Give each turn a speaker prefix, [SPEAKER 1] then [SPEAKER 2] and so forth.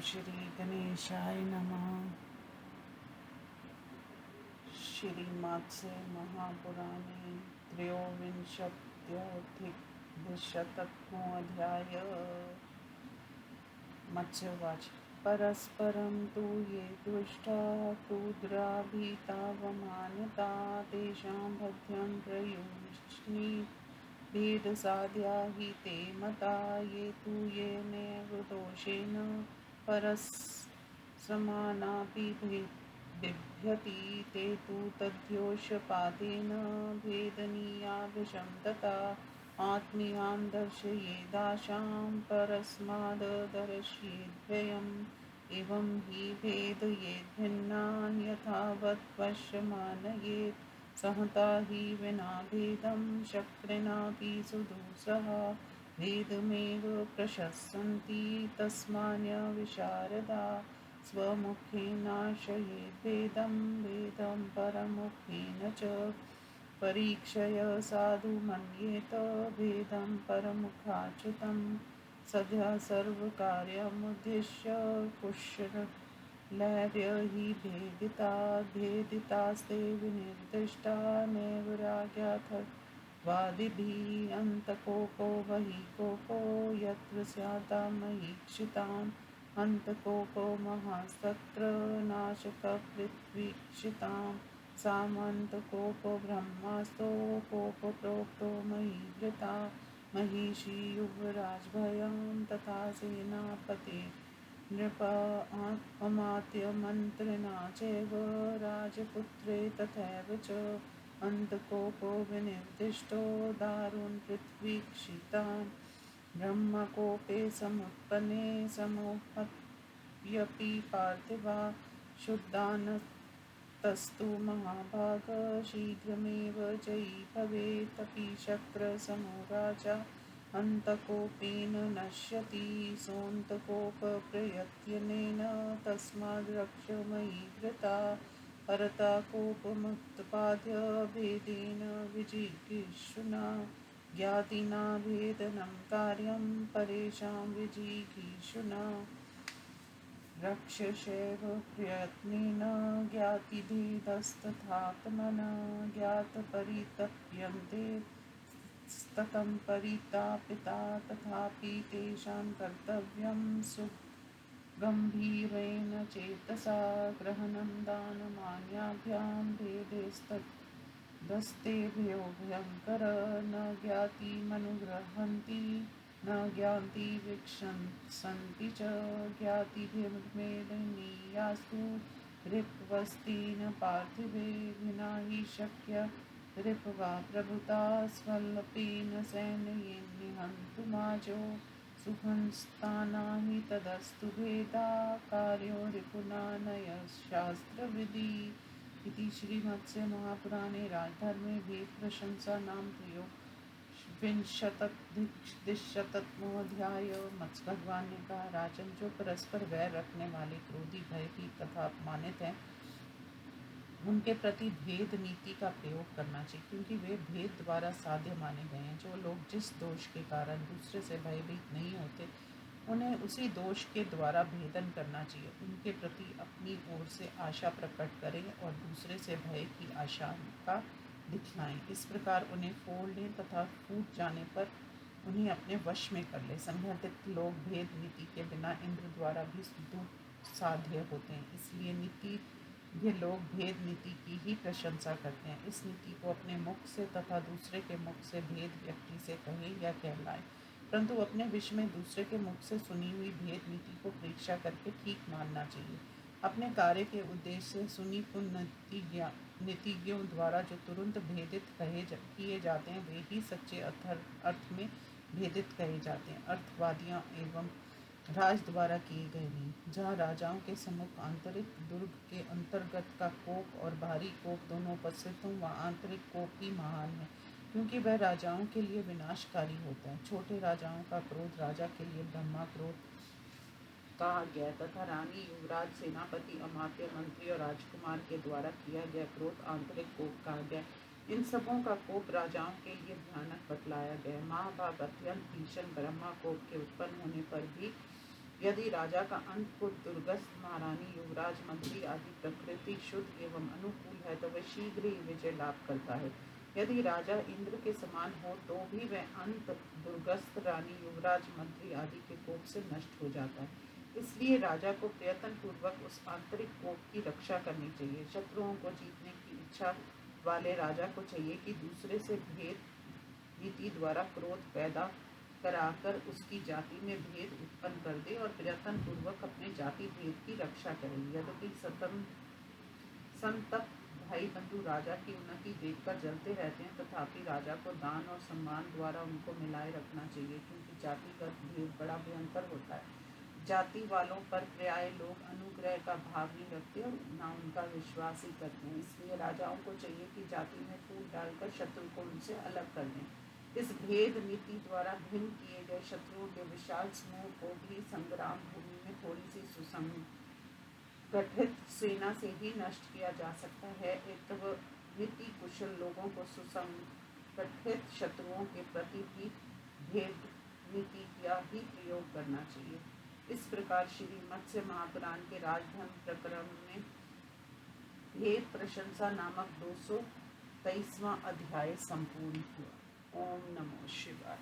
[SPEAKER 1] श्री गणेशाय नमः। श्रीमत्स्य महापुराणे त्रयोविंशत्यधिकद्विशततमोऽध्याय। मत्स्यवाच परस्परं तु ये दुष्टा क्षुद्राभितावमानता तेषां भद्रं प्रयुञ्ज्नि भेदसाध्या हि ते मता ये तु येनैव दोषेण परस्समानापि बिभ्यति ते तु तद्दोषपातेन भेदनीयादृशं तथा आत्मीयां दर्शयेदाशां परस्माद् दर्शयेद्भयम् एवं हि भेदयेद्भिन्नान् यथावत् पश्यमानयेत् सहता हि विना भेदं शक्रिणापि सुदुःसह भेदमेव प्रशस्यन्ति तस्मान्यविशारदा स्वमुखेनाशयेद्भेदं भेदं परमुखेन च परीक्षय साधु मन्येत भेदं परमुखाच्युतं सद्यः सर्वकार्यमुद्दिश्य कुशलैर्य हि भेदितास्ते विनिर्दिष्टा नैवराज्ञार्थवादिभिः अन्तकोपो बहिःकोपो यत्र स्यात्तमहीक्षिताम् अन्तकोपो महास्तत्र नाशकपृथ्वीक्षिताम् सामन्तकोपो ब्रह्मास्तो कोपो प्रोक्तो महीभृता महिषी युवराजभयं तथा सेनापते नृप अमात्यमन्त्रिणा चैव राजपुत्रे तथैव च अन्तकोपो विनिर्दिष्टो दारुन् पृथ्वीक्षितान् ब्रह्मकोपे समुत्पन्ने समोहत्यपि पार्थिवा शुद्धानस्तस्तु महाभाग शीघ्रमेव जयी भवेदपि शक्रसमो राजा अन्तकोपेन नश्यति सोऽन्तकोपप्रयत्यनेन तस्माद् रक्षमयी धृता हरता कोपमुत्पाद्य भेदेन विजिगीषुना ज्ञातिना भेदनं कार्यं परेषां विजिगीषुना रक्षसेव प्रयत्नेन ज्ञातिभेदस्तथात्मना ज्ञातपरितप्यन्ते स्ततं परितापिता तथापि तेषां कर्तव्यं सुगम्भीरेण चेतसा ग्रहणं दानमान्याभ्यां भेदेस्तदस्तेभ्यो भयङ्कर न ज्ञातिमनुगृह्णन्ति न ज्ञान्ति वीक्षन्ति च ज्ञातिभिर्मेदनीयास्तु रिक्वस्तेन पार्थिवे विना हि शक्य रिपवा प्रभुता स्वल्पेन सैन्येन निहन्तुमाजो सुहंस्ताना हि तदस्तु भेदा कार्यो रिपुना नयशास्त्रविधि इति श्रीमत्स्य महापुराणे राजधर्मे भेद प्रशंसा नाम विंशतिशतमोऽध्याय। मत्स्य भगवान ने कहा, राजन, जो परस्पर वैर रखने वाले क्रोधी, भयभीत तथा अपमानित हैं उनके प्रति भेद नीति का प्रयोग करना चाहिए, क्योंकि वे भेद द्वारा साध्य माने गए हैं। जो लोग जिस दोष के कारण दूसरे से भयभीत नहीं होते उन्हें उसी दोष के द्वारा भेदन करना चाहिए। उनके प्रति अपनी ओर से आशा प्रकट करें और दूसरे से भय की आशंका दिखलाएं। इस प्रकार उन्हें फोड़ लें तथा फूट जाने पर उन्हें अपने वश में कर ले। संगठित लोग भेद नीति के बिना इंद्र द्वारा भी साध्य होते हैं, इसलिए नीति ये लोग भेद नीति की ही प्रशंसा करते हैं। इस नीति को अपने मुख से तथा दूसरे के मुख से भेद व्यक्ति से कहे या कहलाए, परंतु अपने विषय में दूसरे के मुख से सुनी हुई भेद नीति को परीक्षा करके ठीक मानना चाहिए। अपने कार्य के उद्देश्य से सुनी नीतिज्ञों द्वारा जो तुरंत भेदित किए जाते हैं वे ही सच्चे अर्थ में भेदित कहे जाते हैं। अर्थवादियाँ एवं राज द्वारा किए गए नहीं। जहाँ राजाओं के सम्मुख आंतरिक दुर्ग के अंतर्गत का कोप और बाहरी कोप दोनों उपस्थित हों, वहाँ आंतरिक कोप ही महान है, क्योंकि वह राजाओं के लिए विनाशकारी होता है। छोटे राजाओं का क्रोध राजा के लिए ब्रह्मा क्रोध कहा गया तथा रानी, युवराज, सेनापति, अमात्य, मंत्री और राजकुमार के द्वारा किया गया क्रोध आंतरिक कोप कहा गया। इन सबों का कोप राजाओं के लिए भयानक बतलाया गया। महाभाग अत्यंत भीषण ब्रह्मा कोप के उत्पन्न होने पर भी यदि राजा का अंतपुर दुर्गस्थ, महारानी, युवराज, मंत्री आदि प्रकृति शुद्ध एवं अनुकूल है तो वह शीघ्र ही विजय लाभ करता है। यदि राजा इंद्र के समान हो तो भी वह अंत दुर्गस्थ, रानी, युवराज, मंत्री आदि के कोप से नष्ट हो जाता है। इसलिए राजा को प्रयत्न पूर्वक उस आंतरिक कोप की रक्षा करनी चाहिए। शत्रुओं को जीतने की इच्छा वाले राजा को चाहिए कि दूसरे से भेद नीति द्वारा क्रोध पैदा कराकर उसकी जाति में भेद उत्पन्न कर दे और प्रयत्न पूर्वक अपने जाति भेद की रक्षा करे। यद्यपि संतप्त भाई बंधु राजा की उन्नति देखकर जलते रहते हैं, तथापि राजा को दान और सम्मान द्वारा उनको मिलाए रखना चाहिए, क्योंकि जातिगत भेद बड़ा भयंकर होता है। जाति वालों पर प्राय लोग अनुग्रह का भाव नहीं रखते और ना उनका विश्वास ही करते हैं। इसलिए राजाओं को चाहिए कि जाति में फूट डालकर शत्रु को उनसे अलग कर दें। इस भेद नीति द्वारा भिन्न किए गए शत्रुओं के विशाल समूह को भी संग्राम भूमि में थोड़ी सी सुसंगठित सेना से ही नष्ट किया जा सकता है। अतः नीति कुशल लोगों को सुसंगठित शत्रुओं के प्रति भी भेद नीति का ही प्रयोग करना चाहिए। इस प्रकार श्री मत्स्य महापुराण के राजधर्म प्रकरण में भेद प्रशंसा नामक 223वां अध्याय संपूर्ण हुआ। ओम नमो शिवाय।